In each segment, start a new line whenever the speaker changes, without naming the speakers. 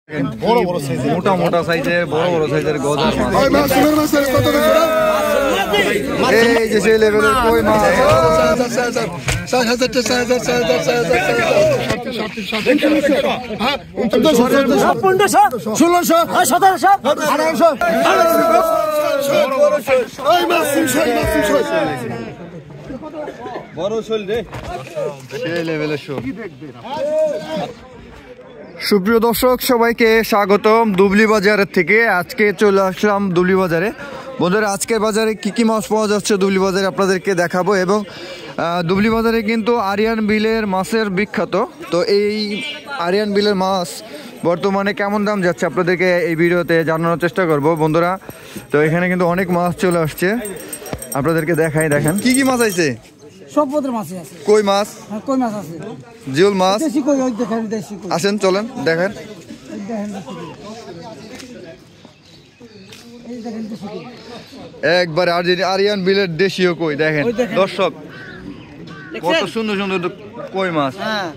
বড় বড় সাইজের মোটা মোটা সাইজের বড় বড় সাইজের গজার মাছ।
ওই মাছ সুন্দর মাছ কত টাকা?
এই যে সেই লেভেলের কই মাছ
6000
বড় শোল রে সেই লেভেলের শোল। সুপ্রিয় দর্শক সবাইকে স্বাগতম দুবলি বাজারের থেকে। আজকে চলে আসলাম দুবলি বাজারে। বন্ধুরা আজকের বাজারে কি মাছ পাওয়া যাচ্ছে দুবলি বাজারে আপনাদেরকে দেখাবো। এবং দুবলি বাজারে কিন্তু আরিয়ান বিলের মাছের বিখ্যাত। তো এই আরিয়ান বিলের মাছ বর্তমানে কেমন দাম যাচ্ছে আপনাদেরকে এই ভিডিওতে জানানোর চেষ্টা করব বন্ধুরা। তো এখানে কিন্তু অনেক মাছ চলে আসছে, আপনাদেরকে দেখাই। দেখেন কি মাছ আছে,
সব পদের মাছ আছে।
কই মাছ,
কই মাছ আছে,
জিওল মাছ।
দেশি কই, ওই দেখেন দেশি কই।
আসেন চলেন দেখেন।
এই দেখেন দেশি কই,
একবার আরিয়ান বিলের দেশীয় কই। দেখেন দর্শক কত সুন্দর সুন্দর কই মাছ।
হ্যাঁ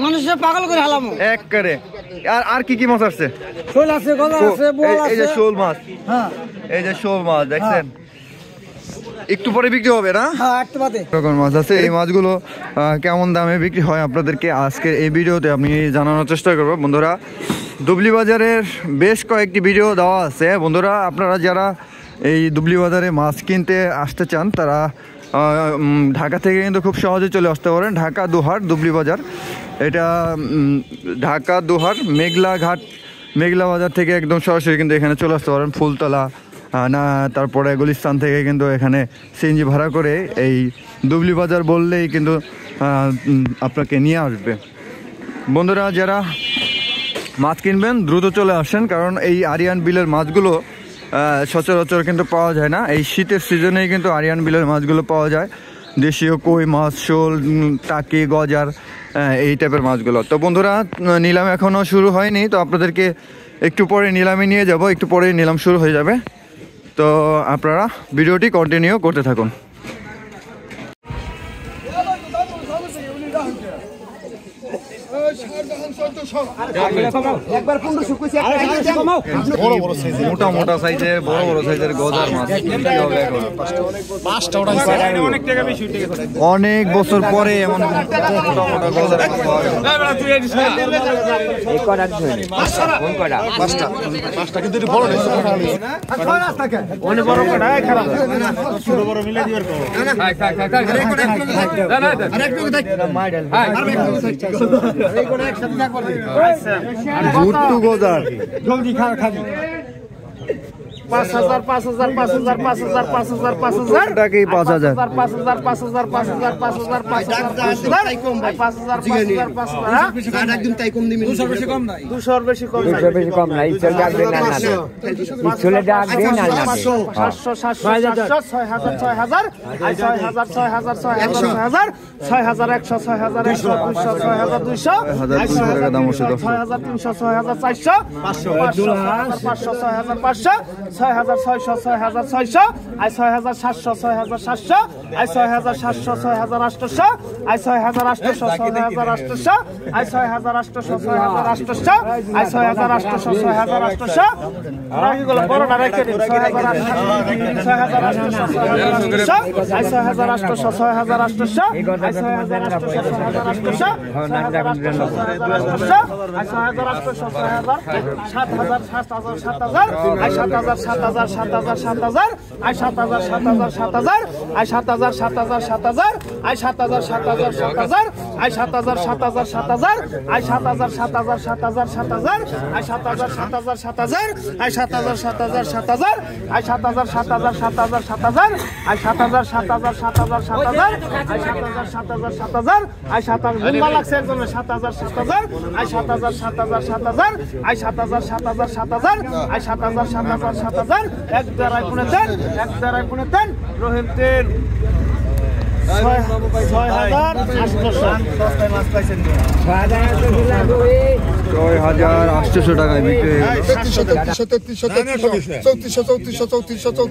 মানুষের পাগল করে হালামু
একবারে। আর কি মাছ আসছে?
শোল আছে, গলা আছে, বোয়াল আছে।
এই যে শোল মাছ,
হ্যাঁ
এই যে শোল মাছ দেখছেন, একটু পরে বিক্রি হবে না?
হ্যাঁ একটু বাদে
রকম মাছ আছে। এই মাছগুলো কেমন দামে বিক্রি হয় আপনাদেরকে আজকে এই ভিডিওতে আমি জানানোর চেষ্টা করব বন্ধুরা। দুবলি বাজারের বেশ কয়েকটি ভিডিও দেওয়া আছে বন্ধুরা। আপনারা যারা এই দুবলি বাজারে মাছ কিনতে আসতে চান তারা ঢাকা থেকে কিন্তু খুব সহজে চলে আসতে পারেন। ঢাকা দুহার দুবলি বাজার, এটা ঢাকা দুহার মেঘলা বাজার থেকে একদম সরাসরি কিন্তু এখানে চলে আসতে পারেন। ফুলতলা না, তারপরে গুলিস্তান থেকে কিন্তু এখানে সিএনজি ভাড়া করে এই দুবলি বাজার বললেই কিন্তু আপনাকে নিয়ে আসবে। বন্ধুরা যারা মাছ কিনবেন দ্রুত চলে আসেন, কারণ এই আরিয়ান বিলের মাছগুলো সচরাচর কিন্তু পাওয়া যায় না। এই শীতের সিজনেই কিন্তু আরিয়ান বিলের মাছগুলো পাওয়া যায়, দেশীয় কই মাছ, শোল, টাকি, গজার, এই টাইপের মাছগুলো। তো বন্ধুরা নিলাম এখনও শুরু হয়নি, তো আপনাদেরকে একটু পরে নিলামে নিয়ে যাব, একটু পরে নিলাম শুরু হয়ে যাবে। তো আপনারা ভিডিওটি কন্টিনিউ করতে থাকুন। মোটা মোটা সাইজের বড় বড় সাইজের গজার মাছ। অনেক বছর পরে এমন মোটা মোটা গজার মাছ পাওয়া গেল।
জলদি খা খাবি 5000 5000 5000 5000 5000 5000
টাকাই 5000
5000 5000 5000 5000 5000 একদম তাই কম দিবি। 200 বেশি কম নাই, 200 বেশি কম নাই, 200 বেশি কম নাই। চলে ডাকবে না না, চলে ডাকবে না না। 500 700 6000 6000 আই 6000 6000 6000 6100 6100 6200 টাকা দাম হচ্ছে 6300 6400 500 6500 6600 6600 I 6700 6700 I 6700 6800 I 6800 6800 I 6800 6800 I 6800 6800 রাখি গেল বড়টা রেখে দিন 6800 আই 6800 6800 আই
6800 টাকায় বিক্রি।
3400 টাকা 3400 টাকা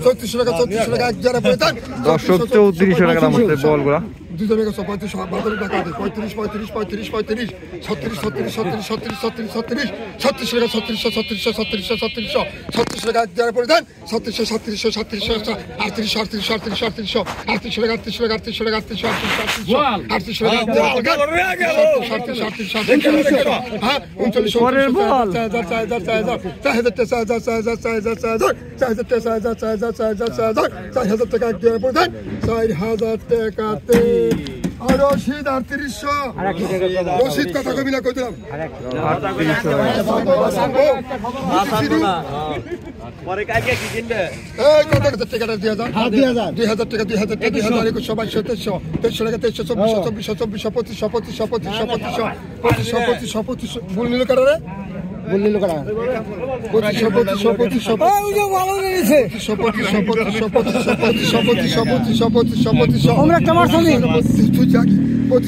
3400 টাকা 3400 টাকা 1000 পড়ে দেন।
3400 টাকা দাম হচ্ছে বলগুলা।
দুজনে গেছো 35 বাজারে টাকা দে 35 35 35 35 36 36 36 36 36 36 টাকা 36 36 36 36 36 টাকা দেওয়ার পরে দেন 36 37 37 38 38 38 38 38 টাকা 38 টাকা 38 টাকা 38 টাকা 38 টাকা হ্যাঁ 39 পরের বল 4000 টাকা দেওয়ার পরে দেন 4000 টাকাতে রশিদ 3800 রশিদ কথা কবি না কই দিলাম
পরে কাকে কি কিনবে
এই কত টাকাটা 2000 2000 টাকা 2000 টাকা 2100 2300 টাকা 2300 2500 ভুল নিল কারে ভুল নিল কারা 2500 আমরা একটা মারছি 2500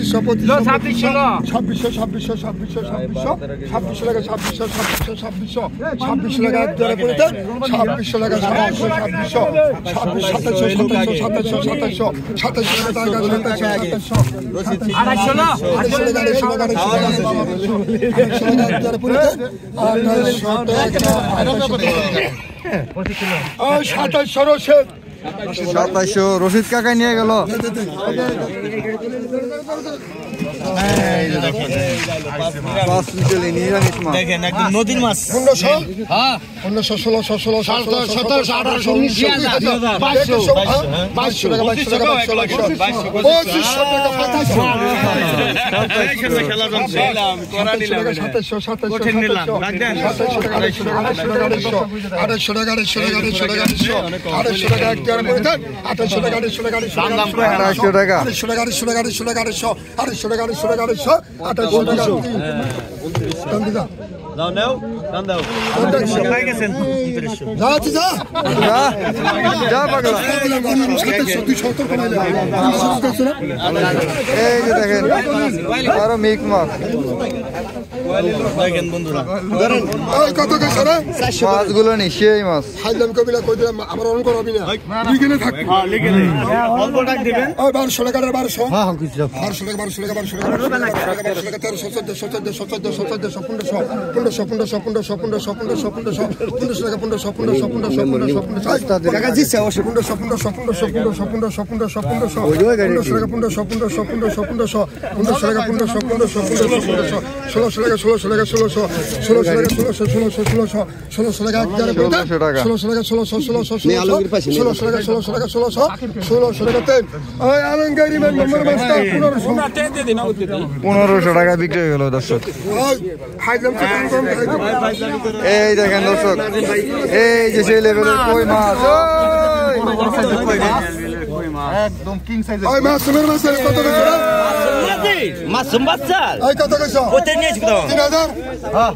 2700 রশিদ কাকা নিয়ে গেল
দেখেন একদম নদীর মাছ
মাছগুলো নি সেই মাছ
হাইলাম কবিলা কই দিলাম আমার অন করবি না লিখে থাক
লিখে অল্প টাকা দিবেন
1200 টাকা 1200 হ্যাঁ কিছু 1200 টাকা 1200 টাকা 1200 টাকা
1500 টাকা বিক্রি হয়ে গেল দর্শক এই দেখেন দর্শক এই যে সেই লেভেলের কই মাছ একদম কিং সাইজের
ওই মাছ সুমের মাছ কত টাকা
মাসুম বাচ্চা
ওই কত টাকা
কোথায় নিয়েছি তো
3000
হ্যাঁ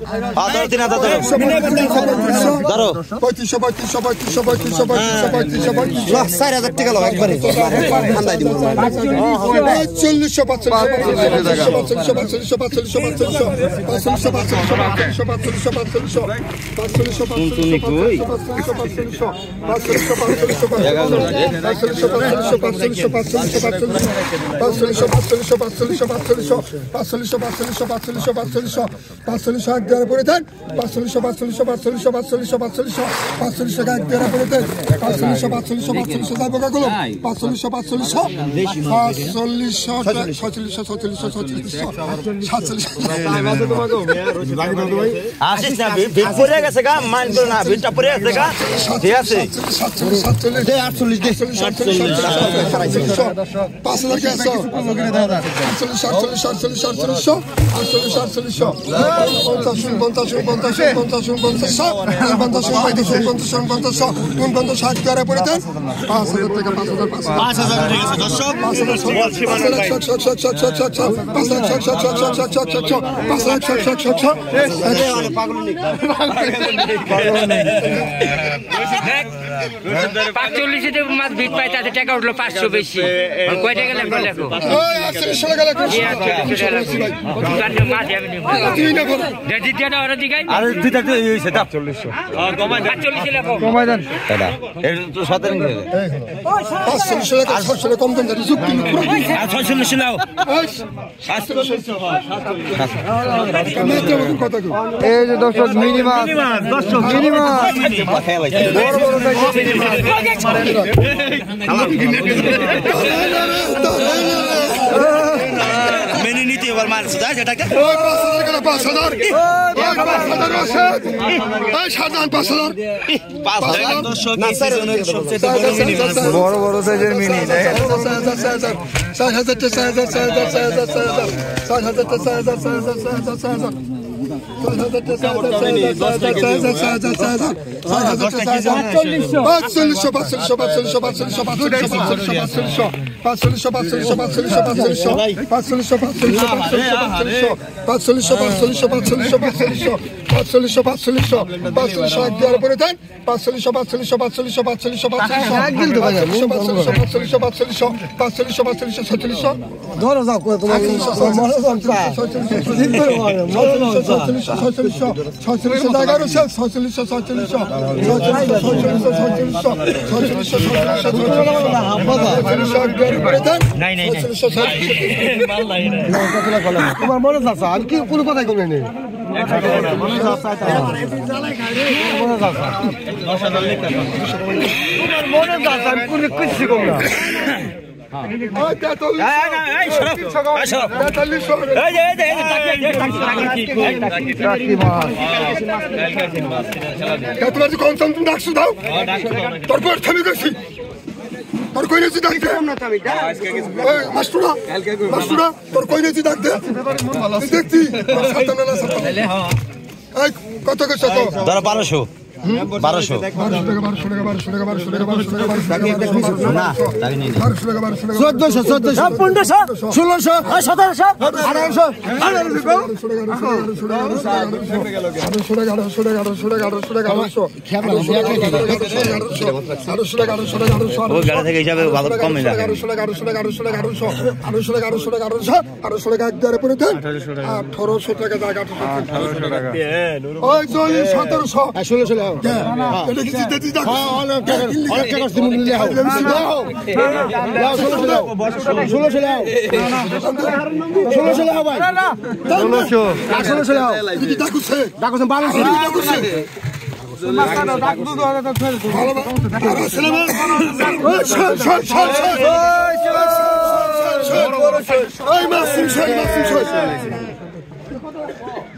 3000 ধরো
4000 টাকা লো একবারে ঠান্ডায় দিব
আসিস না ভিড় পড়ে গেছে গা মান তো না ভিড়টা পড়ে গেছে গা ঠিক আছে
45 মাছ ভিড় পাই তাতে টাকা উঠলো 500 বেশি কয় টাকা লাগলো লেখো
38 টাকা
আর দুইটা তো এই হইছে দাম 40
কমাই দেন
দাদা এর তো 17 করে
540 টাকা 600 টাকা কম দেন যুক্তি
আর 46 লাও
কত
এই যে দর্শক মিনি মাছ মিনি মাছ বড় বড়
মেনে নিতে এবার মারছ দা সেটাকে
5000
বড় বড় সাইজের মিনি দেখেন
তোমার মনে আছে আমি কি কোনো কথাই কমে নেই ডাকছো দাও তারপর থামি গেছি তোর কই নেছি ডাকতে মাস্টুরা তোর কই নেছি ডাকতে দেখছি কত কত
ধরো 1200 1200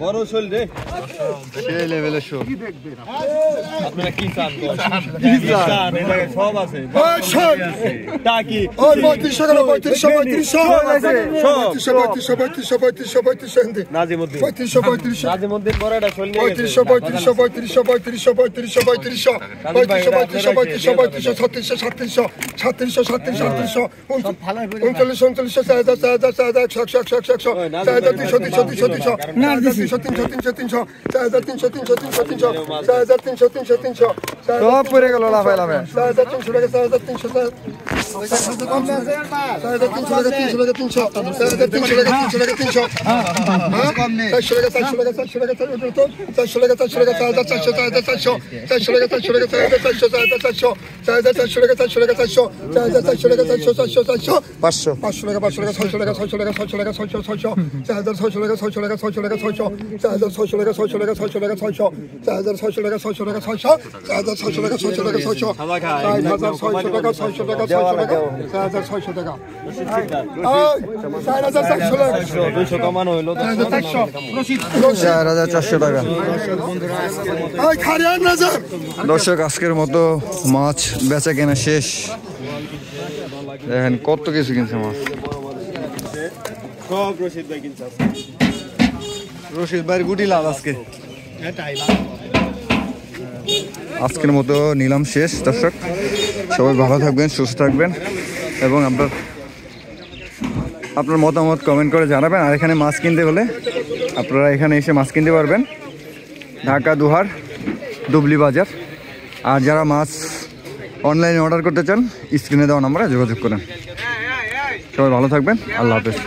বড় শোল রে সেই লেভেলের শো আপনারা কি চান এটা সব আছে টাকি
ওই 35
নাজিমউদ্দিন নাজিমউদ্দিন বড়টা শোল নিয়ে গেছে
সব পড়ে গেল লাফাই লাফাই দর্শক আজকের মতো মাছ বেচা কেনা শেষ। দেখেন কত কিছু কিনছে মাছ,
সব রশিদ ভাই কিনছে।
রশিদ ভাইয়ের গুটি লাভ আজকে। আজকের মতো নিলাম শেষ। দর্শক সবাই ভালো থাকবেন, সুস্থ থাকবেন এবং আপনার মতামত কমেন্ট করে জানাবেন। আর এখানে মাছ কিনতে হলে আপনারা এখানে এসে মাছ কিনতে পারবেন, ঢাকা দুহার দুবলি বাজার। আর যারা মাছ অনলাইনে অর্ডার করতে চান স্ক্রিনে দেওয়া নম্বরে যোগাযোগ করেন। সবাই ভালো থাকবেন, আল্লাহ হাফেজ।